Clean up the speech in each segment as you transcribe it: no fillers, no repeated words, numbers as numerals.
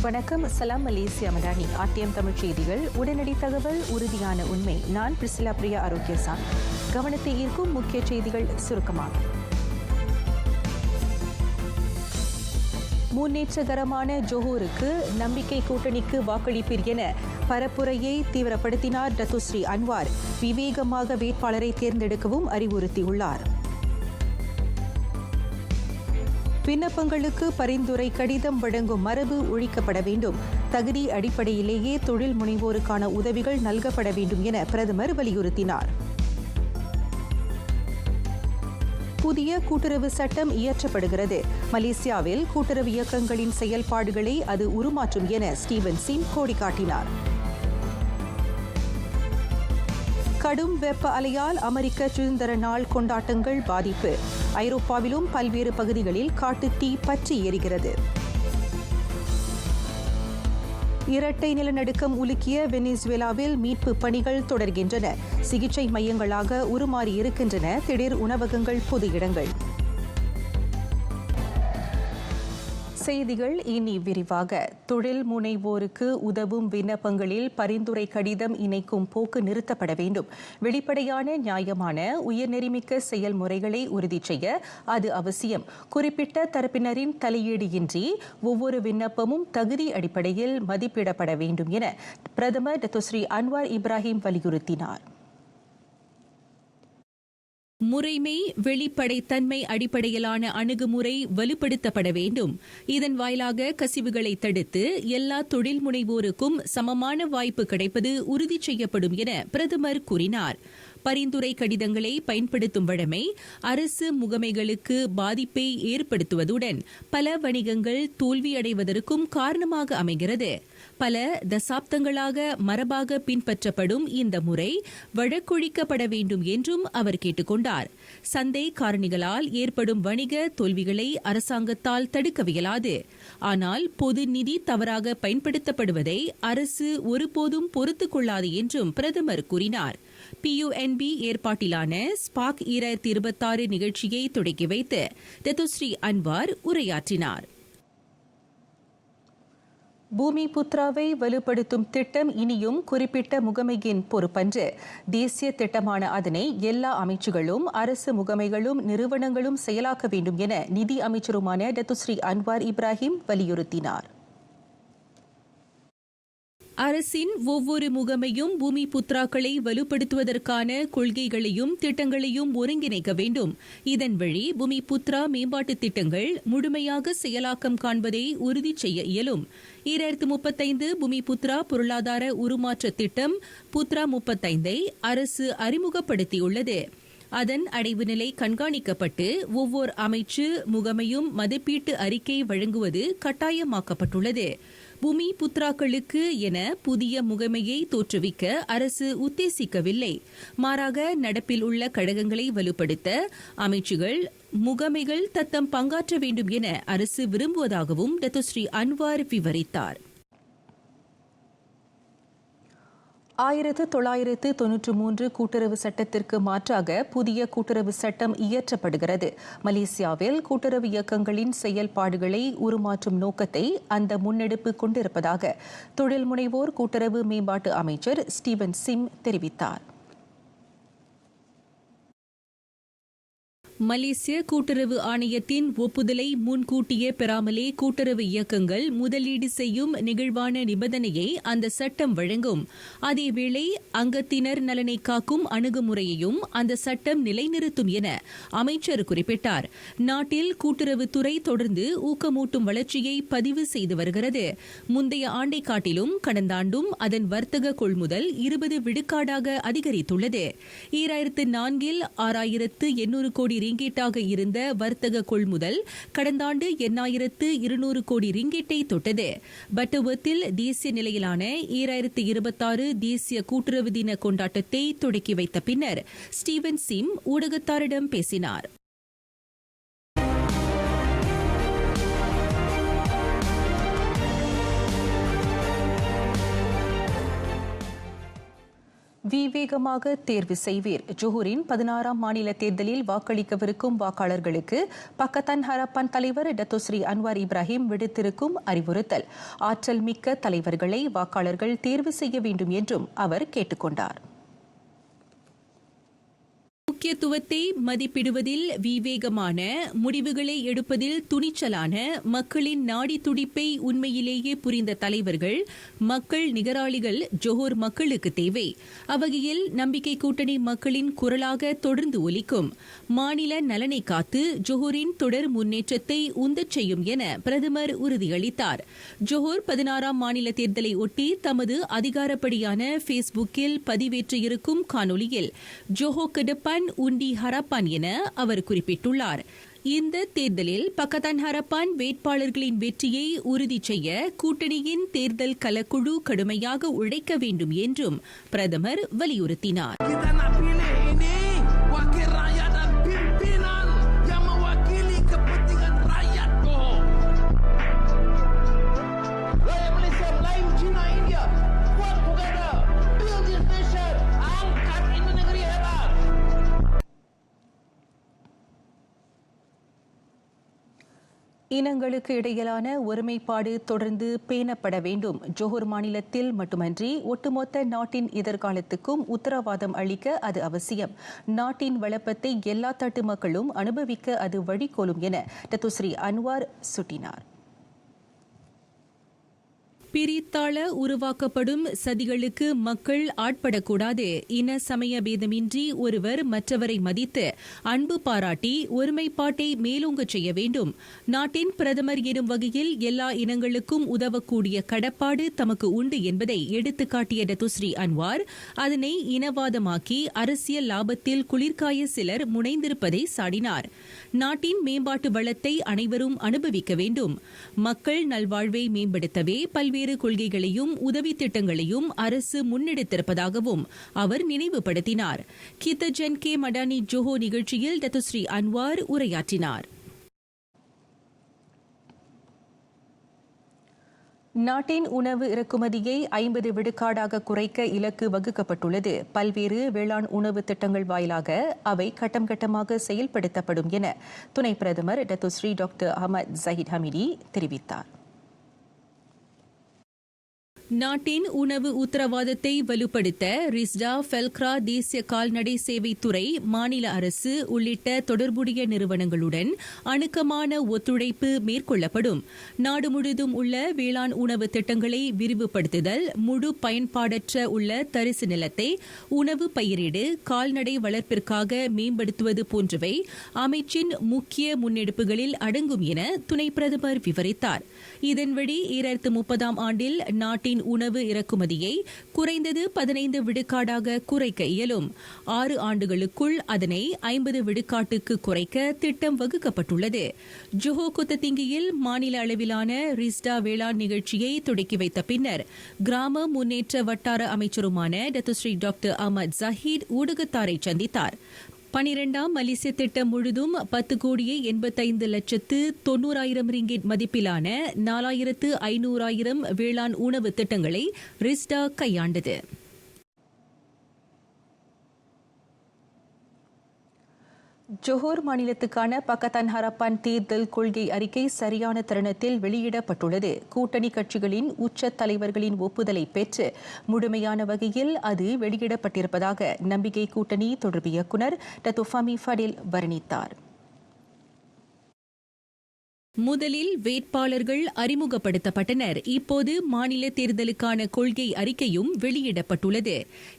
வணக்கம். சலாம் Malaysia Madani. RTM Tamil செய்திகள். உடனடி தகவல், உறுதியான உண்மை. நான் பிரிசிலா பிரியா ஆரோக்கியசான். கவனத்தை ஈர்க்கும் முக்கிய செய்திகள் சுருக்கமாக. முன்னேற்றகரமான ஜோஹூருக்கு நம்பிக்கை கூட்டணிக்கு வாக்களிப்பீர் என பரப்புரையை தீவிரப்படுத்தினார் டத்துஸ்ரீ அன்வார். விவேகமாக வேட்பாளரை தேர்ந்தெடுக்கவும் அறிவுறுத்தியுள்ளார். விண்ணப்பங்களுக்கு பரிந்துரை கடிதம் வழங்கும் மரபு ஒழிக்கப்பட வேண்டும். தகுதி அடிப்படையிலேயே தொழில் முனைவோருக்கான உதவிகள் நல்கப்பட வேண்டும் என பிரதமர் வலியுறுத்தினார். புதிய கூட்டுறவு சட்டம் இயற்றப்படுகிறது. மலேசியாவில் கூட்டுறவு இயக்கங்களின் செயல்பாடுகளை அது உருமாற்றும் என ஸ்டீவன் சிம் கோடி காட்டினார். கடும் வெப்ப அலையால் அமெரிக்க சுதந்திர நாள் கொண்டாட்டங்கள் பாதிப்பு. ஐரோப்பாவிலும் பல்வேறு பகுதிகளில் காட்டுத் தீ பற்றி எரிகிறது. இரட்டை நிலநடுக்கம் உலுக்கிய வெனிசுவேலாவில் மீட்பு பணிகள் தொடர்கின்றன. சிகிச்சை மையங்களாக உருமாறியிருக்கின்றன திடீர் உணவகங்கள், பொது இடங்கள். செய்திகள் இனி விரிவாக. தொழில் முனைவோருக்கு உதவும் விண்ணப்பங்களில் பரிந்துரை கடிதம் இணைக்கும் போக்கு நிறுத்தப்பட வேண்டும். வெளிப்படையான, நியாயமான, உயர்நெறிமிக்க செயல்முறைகளை உறுதி செய்ய அது அவசியம். குறிப்பிட்ட தரப்பினரின் தலையீடு இன்றி ஒவ்வொரு விண்ணப்பமும் தகுதி அடிப்படையில் மதிப்பிடப்பட வேண்டும் என பிரதமர் டத்துஸ்ரீ அன்வார் இப்ராஹிம் வலியுறுத்தினார். முறைமை, வெளிப்படைத்தன்மை அடிப்படையிலான அணுகுமுறை வலுப்படுத்தப்பட வேண்டும். இதன் வாயிலாக கசிவுகளை தடுத்து எல்லா தொழில் முனைவோருக்கும் சமமான வாய்ப்பு கிடைப்பது உறுதி செய்யப்படும் என பிரதமர் கூறினார். பரிந்துரை கடிதங்களை பயன்படுத்தும் வழமை அரசு முகமைகளுக்கு பாதிப்பை ஏற்படுத்துவதுடன் பல வணிகங்கள் தோல்வியடைவதற்கும் காரணமாக அமைகிறது. பல தசாப்தங்களாக மரபாக பின்பற்றப்படும் இந்த முறை வழக்கொழிக்கப்பட வேண்டும் என்றும் அவர் கேட்டுக் கொண்டார். சந்தை காரணிகளால் ஏற்படும் வணிக தோல்விகளை அரசாங்கத்தால் தடுக்கவியலாது. ஆனால் பொது நிதி தவறாக பயன்படுத்தப்படுவதை அரசு ஒருபோதும் பொறுத்துக் கொள்ளாது என்றும் பிரதமர் கூறினார். PUNB ஏற்பாட்டிலான ஸ்பாக் 2026 நிகழ்ச்சியை தொடக்கி வைத்து டத்துஸ்ரீ அன்வார் உரையாற்றினார். பூமி புத்ராவை வலுப்படுத்தும் திட்டம் இனியும் குறிப்பிட்ட முகமையின் பொறுப்பன்று. தேசிய திட்டமான அதனை எல்லா அமைச்சுகளும், அரசு முகமைகளும், நிறுவனங்களும் செயலாக்க வேண்டும் என நிதி அமைச்சருமான டத்துஸ்ரீ அன்வார் இப்ராஹிம் வலியுறுத்தினார். அரசின் ஒவ்வொரு முகமையும் பூமி புத்ராக்களை வலுப்படுத்துவதற்கான கொள்கைகளையும் திட்டங்களையும் ஒருங்கிணைக்க வேண்டும். இதன் வழி பூமி புத்ரா மேம்பாட்டுத் திட்டங்கள் முழுமையாக செயலாக்கம் காண்பதை உறுதி செய்ய இயலும். 2035 பூமி புத்ரா பொருளாதார உருமாற்ற திட்டம் புத்ரா 35ஐ அரசு அறிமுகப்படுத்தியுள்ளது. அதன் அடைவு நிலை கண்காணிக்கப்பட்டு ஒவ்வொரு அமைச்சு முகமையும் மதிப்பீட்டு அறிக்கை வழங்குவது கட்டாயமாக்கப்பட்டுள்ளது. பூமி புத்ராக்களுக்கு என புதிய முகமையை தோற்றுவிக்க அரசு உத்தேசிக்கவில்லை. மாறாக நடப்பில் உள்ள கழகங்களை வலுப்படுத்த அமைச்சுகள், முகமைகள் தத்தம் பங்காற்ற வேண்டும் என அரசு விரும்புவதாகவும் டத்துஸ்ரீ அன்வார் விவரித்தார். 1993 கூட்டுறவு சட்டத்திற்கு மாற்றாக புதிய கூட்டுறவு சட்டம் இயற்றப்படுகிறது. மலேசியாவில் கூட்டுறவு இயக்கங்களின் செயல்பாடுகளை உருமாற்றும் நோக்கத்தை அந்த முன்னெடுப்பு கொண்டிருப்பதாக தொழில் முனைவோர் கூட்டுறவு மேம்பாட்டு அமைச்சர் ஸ்டீவன் சிம் தெரிவித்தார். மலேசிய கூட்டுறவு ஆணையத்தின் ஒப்புதலை முன்கூட்டியே பெறாமலே கூட்டுறவு இயக்கங்கள் முதலீடு செய்யும் நெகிழ்வான நிபந்தனையை அந்த சட்டம் வழங்கும். அதேவேளை அங்கத்தினர் நலனை காக்கும் அணுகுமுறையையும் அந்த சட்டம் நிலைநிறுத்தும் என அமைச்சர் குறிப்பிட்டார். நாட்டில் கூட்டுறவுத்துறை தொடர்ந்து ஊக்கமூட்டும் வளர்ச்சியை பதிவு செய்து வருகிறது. முந்தைய ஆண்டை காட்டிலும் கடந்த ஆண்டும் அதன் வர்த்தக கொள்முதல் 20 விழுக்காடாக அதிகரித்துள்ளது. 2004 6,800 கோடி ரிங்கேட்டாக இருந்த வர்த்தக கொள்முதல் கடந்த ஆண்டு 8,200 கோடி ரிங்கேட்டை தொட்டது. பட்டர்வர்த்தில் தேசிய நிலையிலான 2026 தேசிய கூட்டுறவு தின கொண்டாட்டத்தை தொடக்கி வைத்த பின்னர் ஸ்டீவன் சிம் ஊடகத்தாரிடம் பேசினார். விவேகமாக தேர்வு செய்வீர். ஜொஹூரின் 16ஆம் மாநில தேர்தலில் வாக்களிக்கவிருக்கும் வாக்காளர்களுக்கு பக்கத்தான் ஹரப்பான் தலைவர் டத்தோஸ்ரீ அன்வார் இப்ராஹிம் விடுத்திருக்கும் அறிவுறுத்தல். ஆற்றல் மிக்க தலைவர்களை வாக்காளர்கள் தேர்வு செய்ய வேண்டும் என்றும் அவர் கேட்டுக்கொண்டார். முக்கியத்துவத்தை மதிப்பிடுவதில் விவேகமான, முடிவுகளை எடுப்பதில் துணிச்சலான, மக்களின் நாடி துடிப்பை உண்மையிலேயே புரிந்த தலைவர்கள், மக்கள் நிகராளிகள் ஜொஹூர் மக்களுக்கு தேவை. அவ்வகையில் நம்பிக்கை கூட்டணி மக்களின் குரலாக தொடர்ந்து ஒலிக்கும். மாநில நலனை காத்து ஜொஹூரின் தொடர் முன்னேற்றத்தை உந்தச் செய்யும் என பிரதமர் உறுதியளித்தார். ஜொஹூர் 16ஆம் மாநில தேர்தலை ஒட்டி தமது அதிகாரப்படியான ஃபேஸ்புக்கில் பதிவேற்றிருக்கும் காணொலியில் ஜொஹோ கெடப்பான் உண்டி ஹரப்பான் என அவர் குறிப்பிட்டுள்ளார். இந்த தேர்தலில் பக்கத்தான் ஹரப்பான் வேட்பாளர்களின் வெற்றியை உறுதி செய்ய கூட்டணியின் தேர்தல் கலக்குழு கடுமையாக உழைக்க வேண்டும் என்றும் பிரதமர் வலியுறுத்தினார். இனங்களுக்கு இடையிலான ஒருமைப்பாடு தொடர்ந்து பேணப்பட வேண்டும். ஜொஹூர் மாநிலத்தில் மட்டுமன்றி ஒட்டுமொத்த நாட்டின் எதிர்காலத்துக்கும் உத்தரவாதம் அளிக்க அது அவசியம். நாட்டின் வளப்பத்தை எல்லா தட்டு மக்களும் அனுபவிக்க அது வழிகோலும் என டத்தோஸ்ரீ அன்வார் சுட்டினார். பிரித்தாள உருவாக்கப்படும் சதிகளுக்கு மக்கள் ஆட்படக்கூடாது. இன சமய பேதமின்றி ஒருவர் மற்றவரை மதித்து அன்பு பாராட்டி ஒருமைப்பாட்டை மேலோங்கச் செய்ய வேண்டும். நாட்டின் பிரதமர் எனும் வகையில் எல்லா இனங்களுக்கும் உதவக்கூடிய கடப்பாடு தமக்கு உண்டு என்பதை எடுத்துக்காட்டிய டத்தோஸ்ரீ அன்வார் அதனை இனவாதமாக்கி அரசியல் லாபத்தில் குளிர்காய சிலர் முனைந்திருப்பதை சாடினார். நாட்டின் மேம்பாட்டு வளத்தை அனைவரும் அனுபவிக்க வேண்டும். மக்கள் நல்வாழ்வை மேம்படுத்தவே பல்வேறு கொள்கைகளையும் உதவி திட்டங்களையும் அரசு முன்னெடுத்திருப்பதாகவும் அவர் நினைவுபடுத்தினார். கித்தஜன் கே மடானி ஜொஹோ நிகழ்ச்சியில் டத்தோஸ்ரீ அன்வார் உரையாற்றினார். நாட்டின் உணவு இறக்குமதியை 50 விழுக்காடாக குறைக்க இலக்கு வகுக்கப்பட்டுள்ளது. பல்வேறு வேளாண் உணவு திட்டங்கள் வாயிலாக அவை கட்டம் கட்டமாக செயல்படுத்தப்படும் என துணை பிரதமர் Dato Sri doctor Ahmad Zahid Hamidi தெரிவித்தார். நாட்டின் உணவு உத்தரவாதத்தை வலுப்படுத்த ரிஸ்டா, ஃபெல்க்ரா, தேசிய கால்நடை சேவைத்துறை, மாநில அரசு உள்ளிட்ட தொடர்புடைய நிறுவனங்களுடன் அணுக்கமான ஒத்துழைப்பு மேற்கொள்ளப்படும். நாடு முழுவதும் உள்ள வேளாண் உணவு திட்டங்களை விரிவுபடுத்துதல், முழு பயன்பாடற்ற உள்ள தரிசு நிலத்தை உணவு பயிரிடு, கால்நடை வளர்ப்பிற்காக மேம்படுத்துவது போன்றவை அமைச்சின் முக்கிய முன்னெடுப்புகளில் அடங்கும் என துணை பிரதமர் விவரித்தார். இதன்படி 2030ஆம் ஆண்டில் நாட்டின் உணவு இறக்குமதியை குறைந்தது 15 விழுக்காடாக குறைக்க இயலும். 6 ஆண்டுகளுக்குள் அதனை 50 விழுக்காட்டுக்கு குறைக்க திட்டம் வகுக்கப்பட்டுள்ளது. ஜொஹோ குத்ததிங்கியில் மாநில அளவிலான ரிஸ்டா வேளாண் நிகழ்ச்சியை தொடக்கி வைத்த பின்னர் கிராம முன்னேற்ற வட்டார அமைச்சருமான டத்தோஸ்ரீ டாக்டர் அஹமத் ஜஹீத் ஊடகத்தாரை சந்தித்தார். 12ஆம் மலேசிய திட்டம் முழுதும் 10,85,90,000 ரிங்கிட் மதிப்பிலான 4,500,000 வேளாண் உணவு திட்டங்களை ரிஸ்டா கையாண்டது. ஜொஹூர் மாநிலத்துக்கான பக்கத்தான் ஹரப்பான் தேர்தல் கொள்கை அறிக்கை சரியான தருணத்தில் வெளியிடப்பட்டுள்ளது. கூட்டணி கட்சிகளின் உச்ச தலைவர்களின் ஒப்புதலை பெற்று முழுமையான வகையில் அது வெளியிடப்பட்டிருப்பதாக நம்பிக்கை கூட்டணி தொடர்பு இயக்குநர் டத்தோ ஃபமி ஃபடில் வர்ணித்தார். முதலில் வேட்பாளர்கள் அறிமுகப்படுத்தப்பட்டனர். இப்போது மாநில தேர்தலுக்கான கொள்கை அறிக்கையும் வெளியிடப்பட்டுள்ளது.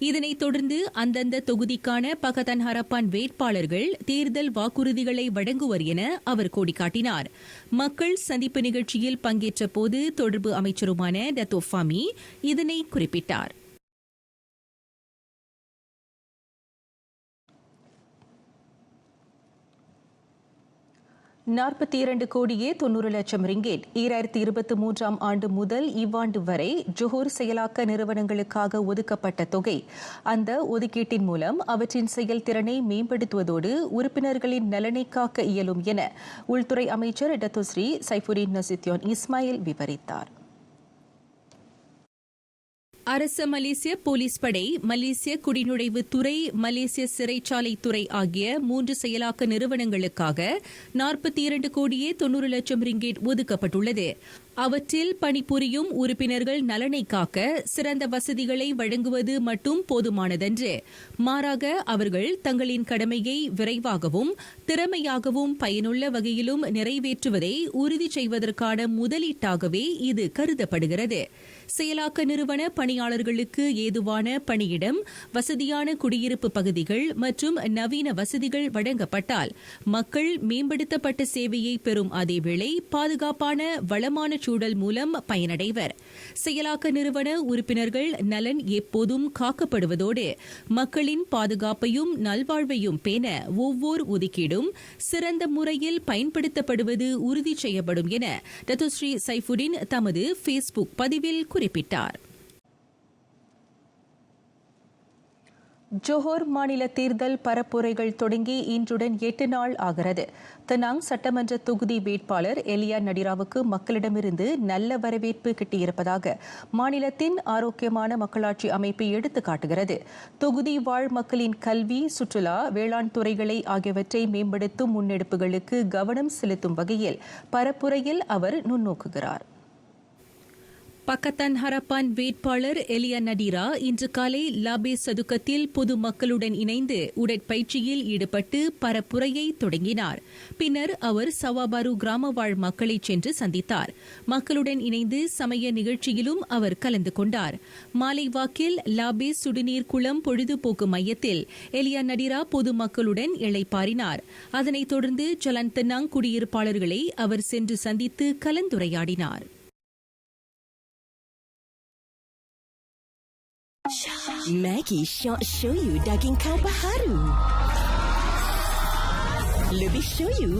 இதனைத் தொடர்ந்து அந்தந்த தொகுதிக்கான பக்கத்தான் ஹரப்பான் வேட்பாளர்கள் தேர்தல் வாக்குறுதிகளை வழங்குவர் என அவர் கோடிக்காட்டினார். மக்கள் சந்திப்பு நிகழ்ச்சியில் பங்கேற்ற போது தொடர்பு அமைச்சருமான டத்தோ ஃபமி இதனை குறிப்பிட்டார். 42 கோடியே 90 லட்சம் ரிங்கேட் 2023ஆம் ஆண்டு முதல் இவ்வாண்டு வரை ஜொஹூர் செயலாக்க நிறுவனங்களுக்காக ஒதுக்கப்பட்ட தொகை. அந்த ஒதுக்கீட்டின் மூலம் அவற்றின் செயல்திறனை மேம்படுத்துவதோடு உறுப்பினர்களின் நலனை காக்க இயலும் என உள்துறை அமைச்சர் டத்தோஸ்ரீ சைஃபுடின் நசித்யோன் இஸ்மாயில் விவரித்தார். அரச மலேசிய போலீஸ் படை, மலேசிய குடிநுழைவுத் துறை, மலேசிய சிறைச்சாலை துறை ஆகிய 3 செயலாக்க நிறுவனங்களுக்காக 42 கோடியே 90 லட்சம் ரிங்கேட் ஒதுக்கப்பட்டுள்ளது. அவற்றில் பணிபுரியும் உறுப்பினர்கள் நலனை காக்க சிறந்த வசதிகளை வழங்குவது மட்டும் போதுமானதன்று. மாறாக அவர்கள் தங்களின் கடமையை விரைவாகவும் திறமையாகவும் பயனுள்ள வகையிலும் நிறைவேற்றுவதை உறுதி செய்வதற்கான முதலீட்டாகவே இது கருதப்படுகிறது. செயலாக்க நிறுவன பணியாளர்களுக்கு ஏதுவான பணியிடம், வசதியான குடியிருப்பு பகுதிகள் மற்றும் நவீன வசதிகள் வழங்கப்பட்டால் மக்கள் மேம்படுத்தப்பட்ட சேவையை பெறும் அதேவேளை பாதுகாப்பான வளமான சூழல் மூலம் பயனடைவர். செயலாக்க நிறுவன உறுப்பினர்கள் நலன் எப்போதும் காக்கப்படுவதோடு மக்களின் பாதுகாப்பையும் நல்வாழ்வையும் பேண ஒவ்வொரு ஒதுக்கீடும் சிறந்த முறையில் பயன்படுத்தப்படுவது உறுதி செய்யப்படும் என டத்தோஸ்ரீ சைஃபுடின் தமது ஃபேஸ்புக் பதிவில் குறிப்பிட்டார். ஜோஹர் மாநில தேர்தல் பரப்புரைகள் தொடங்கி இன்றுடன் 8 நாள் ஆகிறது. தனாங் சட்டமன்ற தொகுதி வேட்பாளர் எலியா நடிராவுக்கு மக்களிடமிருந்து நல்ல வரவேற்பு கிட்டியிருப்பதாக மாநிலத்தின் ஆரோக்கியமான மக்களாட்சி அமைப்பு எடுத்துக்காட்டுகிறது. தொகுதி வாழ் மக்களின் கல்வி, சுற்றுலா, வேளாண் துறைகளை ஆகியவற்றை மேம்படுத்தும் முன்னெடுப்புகளுக்கு கவனம் செலுத்தும் வகையில் பரப்புரையில் அவர் நுண்ணோக்குகிறார். பக்கத்தான் ஹரப்பான் வேட்பாளர் எலியா நடிரா இன்று காலை லாபே சதுக்கத்தில் பொதுமக்களுடன் இணைந்து உடற்பயிற்சியில் ஈடுபட்டு பரப்புரையை தொடங்கினார். பின்னர் அவர் சவாபாரு கிராம வாழ் மக்களை சென்று சந்தித்தார். மக்களுடன் இணைந்து சமய நிகழ்ச்சியிலும் அவர் கலந்து கொண்டார். மாலை வாக்கில் லாபே சுடுநீர் குளம் பொழுதுபோக்கு மையத்தில் எலியா நடிரா பொதுமக்களுடன் இளைப்பாறினார். அதனைத் தொடர்ந்து ஜலந்தனாங் குடியிருப்பாளர்களை அவர் சென்று சந்தித்து கலந்துரையாடினார். Maggie Short Shoyu daging kapal haru. Lebih shoyu,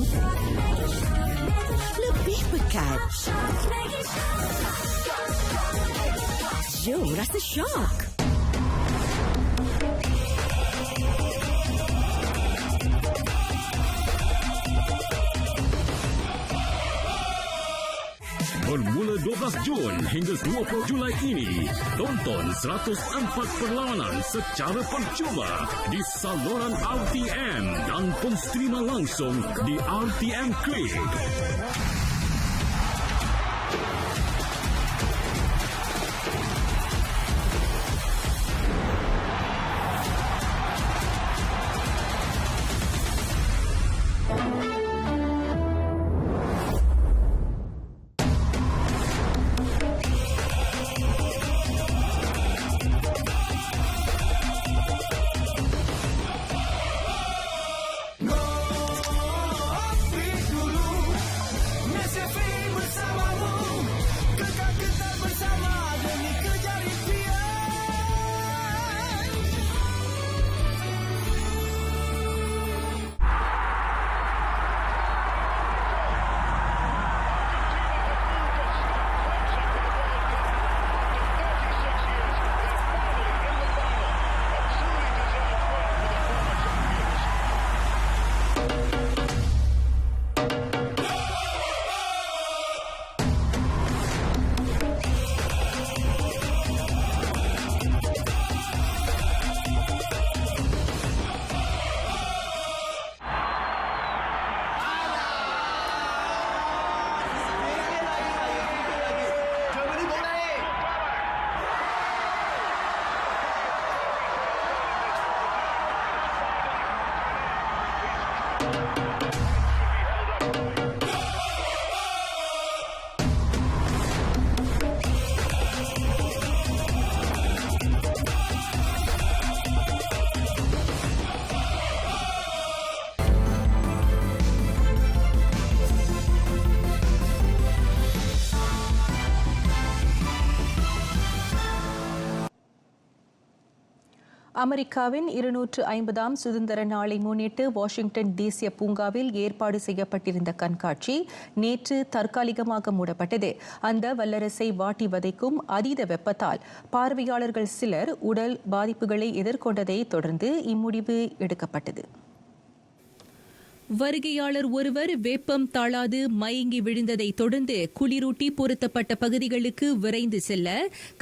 lebih pekat. Jom rasa shock. Bermula 12 Jun hingga 20 Julai ini, tonton 104 perlawanan secara percuma di saluran RTM dan penstrima langsung di RTM Click. அமெரிக்காவின் 250ஆம் சுதந்திர நாளை முன்னிட்டு Washington தேசிய பூங்காவில் ஏற்பாடு செய்யப்பட்டிருந்த கண்காட்சி நேற்று தற்காலிகமாக மூடப்பட்டது. அந்த வல்லரசை வாட்டி வதைக்கும் அதீத வெப்பத்தால் பார்வையாளர்கள் சிலர் உடல் பாதிப்புகளை எதிர்கொண்டதை தொடர்ந்து இம்முடிவு எடுக்கப்பட்டது. வருகையாளர் ஒருவர் வெப்பம் தாழாது மயங்கி விழுந்ததை தொடர்ந்து குளிரூட்டி பொருத்தப்பட்ட பகுதிகளுக்கு விரைந்து செல்ல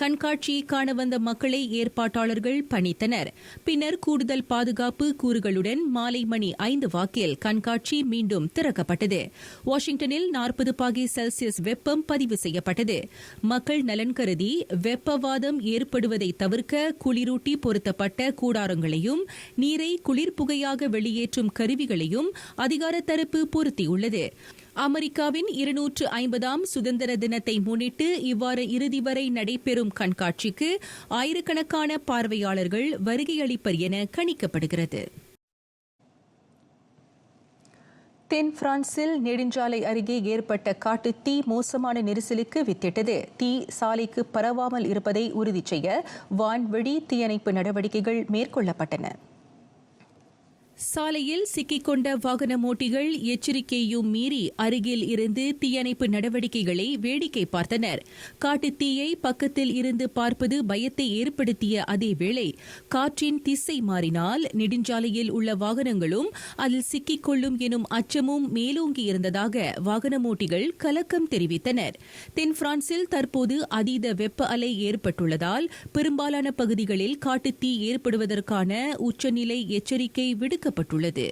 கண்காட்சியை காண வந்த மக்களை ஏற்பாட்டாளர்கள் பணித்தனர். பின்னர் கூடுதல் பாதுகாப்பு கூறுகளுடன் மாலை மணி 5 வாக்கில் கண்காட்சி மீண்டும் திறக்கப்பட்டது. வாஷிங்டனில் 40 பாகை செல்சியஸ் வெப்பம் பதிவு செய்யப்பட்டது. மக்கள் நலன் கருதி வெப்பவாதம் ஏற்படுவதை தவிர்க்க குளிரூட்டி பொருத்தப்பட்ட கூடாரங்களையும் நீரை குளிர்புகையாக வெளியேற்றும் கருவிகளையும் அதிகார தரப்பு பொருத்தியுள்ளது. அமெரிக்காவின் 250ஆம் சுதந்திர தினத்தை முன்னிட்டு இவ்வாறு இறுதி வரை நடைபெறும் கண்காட்சிக்கு ஆயிரக்கணக்கான பார்வையாளர்கள் வருகையளிப்பர் என கணிக்கப்படுகிறது. தென் பிரான்சில் நெடுஞ்சாலை அருகே ஏற்பட்ட காட்டுத் தீ மோசமான நெரிசலுக்கு வித்திட்டது. தீ சாலைக்கு பரவாமல் இருப்பதை உறுதி செய்ய வான்வழி தீயணைப்பு நடவடிக்கைகள் மேற்கொள்ளப்பட்டன. சாலையில் சிக்கிக்கொண்ட வாகன ஓட்டிகள் எச்சரிக்கையும் மீறி அருகில் இருந்து தீயணைப்பு நடவடிக்கைகளை வேடிக்கை பார்த்தனர். காட்டுத் தீயை பக்கத்தில் இருந்து பார்ப்பது பயத்தை ஏற்படுத்திய அதேவேளை காற்றின் திசை மாறினால் நெடுஞ்சாலையில் உள்ள வாகனங்களும் அதில் சிக்கிக்கொள்ளும் எனும் அச்சமும் மேலோங்கியிருந்ததாக வாகன ஓட்டிகள் கலக்கம் தெரிவித்தனர். தென் பிரான்சில் தற்போது அதீத வெப்ப அலை ஏற்பட்டுள்ளதால் பெரும்பாலான பகுதிகளில் காட்டுத் தீ ஏற்படுவதற்கான உச்சநிலை எச்சரிக்கை விடுக்கப்பட்டுள்ளது.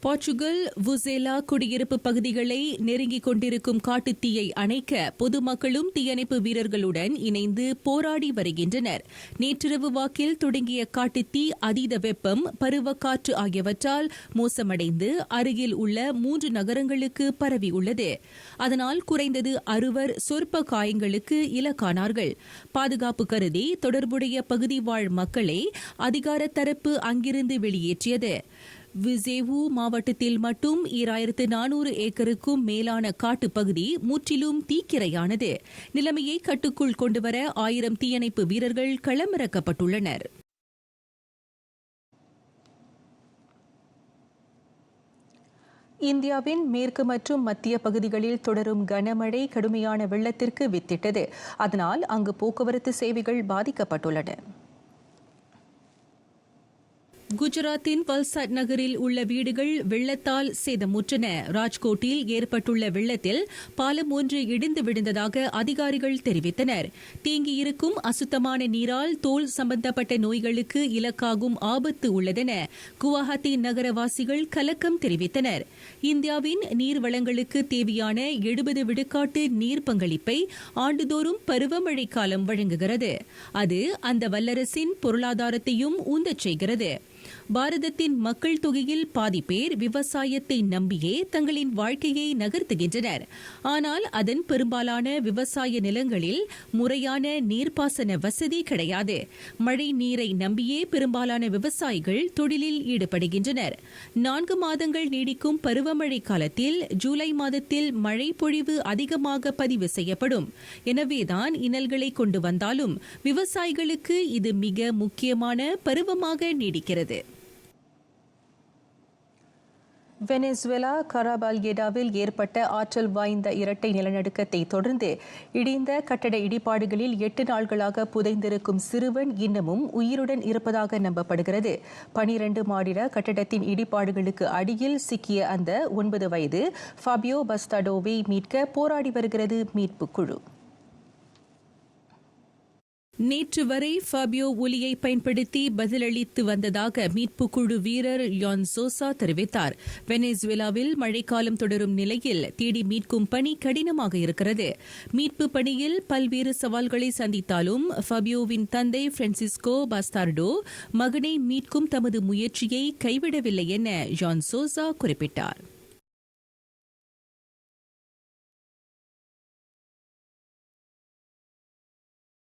போர்ச்சுகல் வுசேலா குடியிருப்பு பகுதிகளை நெருங்கிக் கொண்டிருக்கும் காட்டுத்தீயை அணைக்க பொதுமக்களும் தீயணைப்பு வீரர்களுடன் இணைந்து போராடி வருகின்றனர். நேற்றிரவு வாக்கில் தொடங்கிய காட்டுத்தீ அதீத வெப்பம், பருவக்காற்று ஆகியவற்றால் மோசமடைந்து அருகில் உள்ள 3 நகரங்களுக்கு பரவியுள்ளது. அதனால் குறைந்தது 60 சொற்ப காயங்களுக்கு இலக்கானார்கள். பாதுகாப்பு கருதி தொடர்புடைய பகுதி வாழ் மக்களை அதிகார தரப்பு அங்கிருந்து வெளியேற்றியது. விசேவு மாவட்டத்தில் மட்டும் 2400 ஏக்கருக்கும் மேலான காட்டுப்பகுதி முற்றிலும் தீக்கிரையானது. நிலைமையை கட்டுக்குள் கொண்டுவர 1000 தீயணைப்பு வீரர்கள் களமிறக்கப்பட்டுள்ளனர். இந்தியாவின் மேற்கு மற்றும் மத்திய பகுதிகளில் தொடரும் கனமழை கடுமையான வெள்ளத்திற்கு வித்திட்டது. அதனால் அங்கு போக்குவரத்து சேவைகள் பாதிக்கப்பட்டுள்ளன. குஜராத்தின் வல்சாட் நகரில் உள்ள வீடுகள் வெள்ளத்தால் சேதமுற்றன. ராஜ்கோட்டில் ஏற்பட்டுள்ள வெள்ளத்தில் பாலம் ஒன்று இடிந்து விழுந்ததாக அதிகாரிகள் தெரிவித்தனர். தேங்கியிருக்கும் அசுத்தமான நீரால் தோல் சம்பந்தப்பட்ட நோய்களுக்கு இலக்காகும் ஆபத்து உள்ளதென குவாஹாத்தி நகரவாசிகள் கலக்கம் தெரிவித்தனர். இந்தியாவின் நீர் வளங்களுக்கு தேவையான 70 விழுக்காட்டு நீர் பங்களிப்பை ஆண்டுதோறும் பருவமழை காலம் வழங்குகிறது. அது அந்த வல்லரசின் பொருளாதாரத்தையும் உந்தச் செய்கிறது. பாரதத்தின் மக்கள் தொகையில் பாதி பேர் விவசாயத்தை நம்பியே தங்களின் வாழ்க்கையை நகர்த்துகின்றனர். ஆனால் அதன் பெரும்பாலான விவசாய நிலங்களில் முறையான நீர்ப்பாசன வசதி கிடையாது. மழை நீரை நம்பியே பெரும்பாலான விவசாயிகள் தொழிலில் ஈடுபடுகின்றனர். 4 மாதங்கள் நீடிக்கும் பருவமழை காலத்தில் ஜூலை மாதத்தில் மழை பொழிவு அதிகமாக பதிவு செய்யப்படும். எனவேதான் இன்னல்களை கொண்டு வந்தாலும் விவசாயிகளுக்கு இது மிக முக்கியமான பருவமாக நீடிக்கிறது. வெனிசுவேலா கராபால்கேடாவில் ஏற்பட்ட ஆற்றல் வாய்ந்த இரட்டை நிலநடுக்கத்தை தொடர்ந்து இடிந்த கட்டட இடிபாடுகளில் 8 நாள்களாக புதைந்திருக்கும் சிறுவன் இன்னமும் உயிருடன் இருப்பதாக நம்பப்படுகிறது. 12 மாடிட கட்டடத்தின் இடிபாடுகளுக்கு அடியில் சிக்கிய அந்த 9 வயது ஃபாபியோ பஸ்டாடோவை மீட்க போராடி வருகிறது மீட்புக் குழு. நேற்று வரை ஃபாபியோ ஒலியை பயன்படுத்தி பதிலளித்து வந்ததாக மீட்புக் குழு வீரர் யான் சோசா தெரிவித்தார். வெனிசுவேலாவில் மழைக்காலம் தொடரும் நிலையில் தேடி மீட்கும் பணி கடினமாக இருக்கிறது. மீட்பு பணியில் பல்வேறு சவால்களை சந்தித்தாலும் ஃபாபியோவின் தந்தை பிரான்சிஸ்கோ பாஸ்டார்டோ மகனை மீட்கும் தமது முயற்சியை கைவிடவில்லை என யான் சோசா குறிப்பிட்டார்.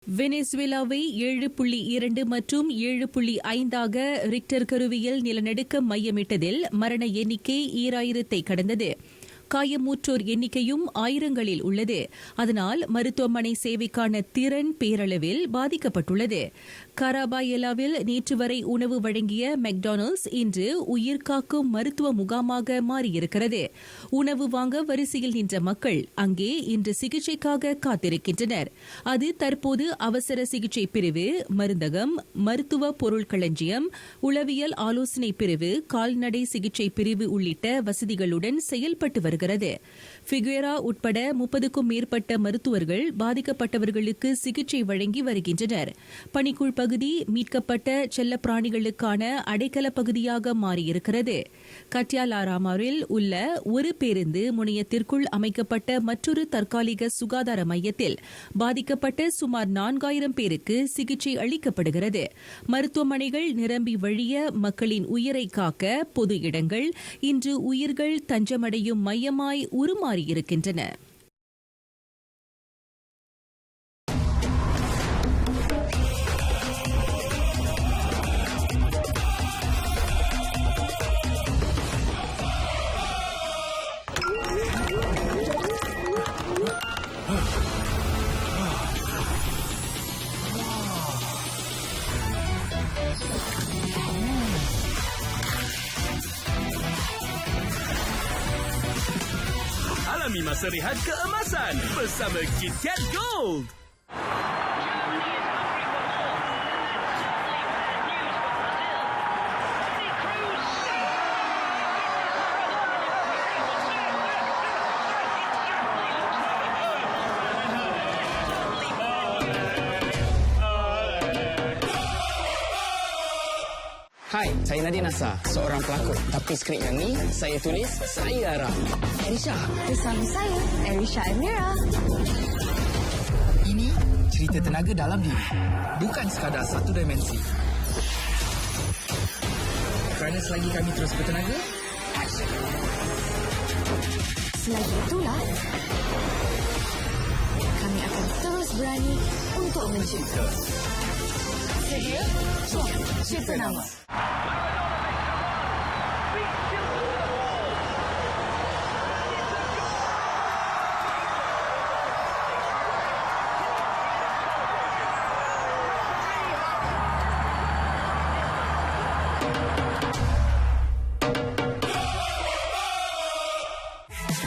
வெனிசுவேலாவை 7.2 மற்றும் 7.5 ரிக்டர் கருவியில் நிலநடுக்கம் மையமிட்டதில் மரண எண்ணிக்கை 2000 கடந்தது. காயமுற்றோர் எண்ணிக்கையும் ஆயிரங்களில் உள்ளது. அதனால் மருத்துவமனை சேவைக்கான திறன் பேரளவில் பாதிக்கப்பட்டுள்ளது. கராபாயலாவில் நேற்று வரை உணவு வழங்கிய மெக்டானல்ட்ஸ் இன்று உயிர்காக்கும் மருத்துவ முகாமாக மாறியிருக்கிறது. உணவு வாங்க வரிசையில் நின்ற மக்கள் அங்கே இன்று சிகிச்சைக்காக காத்திருக்கின்றனர். அது தற்போது அவசர சிகிச்சை பிரிவு, மருந்தகம், மருத்துவ பொருள் களஞ்சியம், உளவியல் ஆலோசனை பிரிவு, கால்நடை சிகிச்சை பிரிவு உள்ளிட்ட வசதிகளுடன் செயல்பட்டு வருகிறது. ஃபிகுவேரா உட்பட 30க்கும் மேற்பட்ட மருத்துவர்கள் பாதிக்கப்பட்டவர்களுக்கு சிகிச்சை வழங்கி வருகின்றனர். பனிக்குள் பகுதி மீட்கப்பட்ட செல்லப்பிராணிகளுக்கான அடைக்கல பகுதியாக மாறியிருக்கிறது. கட்டியாலாராமாவில் உள்ள ஒரு பேருந்து முனையத்திற்குள் அமைக்கப்பட்ட மற்றொரு தற்காலிக சுகாதார மையத்தில் பாதிக்கப்பட்ட சுமார் 4000 பேருக்கு சிகிச்சை அளிக்கப்படுகிறது. மருத்துவமனைகள் நிரம்பி வழிய மக்களின் உயிரை காக்க பொது இடங்கள் இன்று உயிர்கள் தஞ்சமடையும் மையமாய் உருமாறியிருக்கின்றன. Alami masa rehat keemasan bersama KitKat Gold. Hai, saya Nadia Nasa, seorang pelakon. Tapi skrip yang ni, saya tulis, saya Ara. Erisha. Bersama saya, Erisha Amira. Ini cerita tenaga dalam diri. Bukan sekadar satu dimensi. Kerana selagi kami terus bertenaga, action. Selagi itulah, kami akan terus berani untuk mencipta. Sedia? Jom, cipta nama.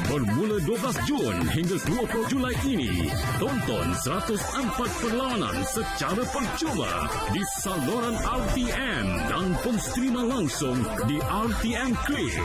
Bermula 12 Jun hingga 20 Julai ini, tonton 104 perlawanan secara percuma di saluran RTM dan pensterima langsung di RTM Klik.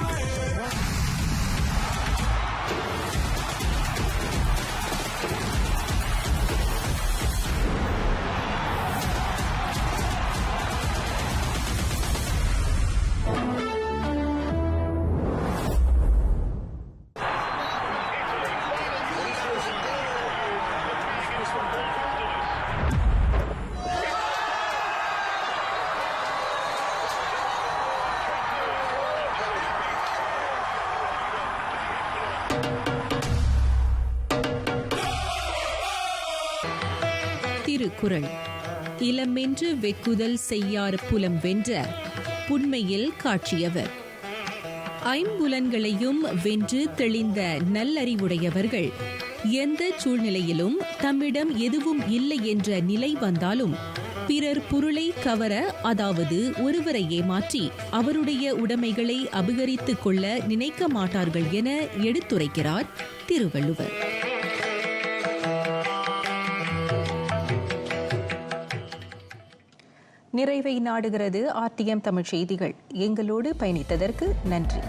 Thirukkural. இளமென்று வெக்குதல் செய்யார் புலம் வென்ற புன்மையில் காட்சியவர். ஐம்புலன்களையும் வென்று தெளிந்த நல்லறிவுடையவர்கள் எந்த சூழ்நிலையிலும் தம்மிடம் எதுவும் இல்லை என்ற நிலை வந்தாலும் பிறர் பொருளை கவர, அதாவது ஒருவரை ஏமாற்றி அவருடைய உடைமைகளை அபகரித்துக் கொள்ள நினைக்க மாட்டார்கள் என எடுத்துரைக்கிறார் திருவள்ளுவர். நிறைவை நாடுகிறது RTM தமிழ் செய்திகள். எங்களோடு பயணித்ததற்கு நன்றி.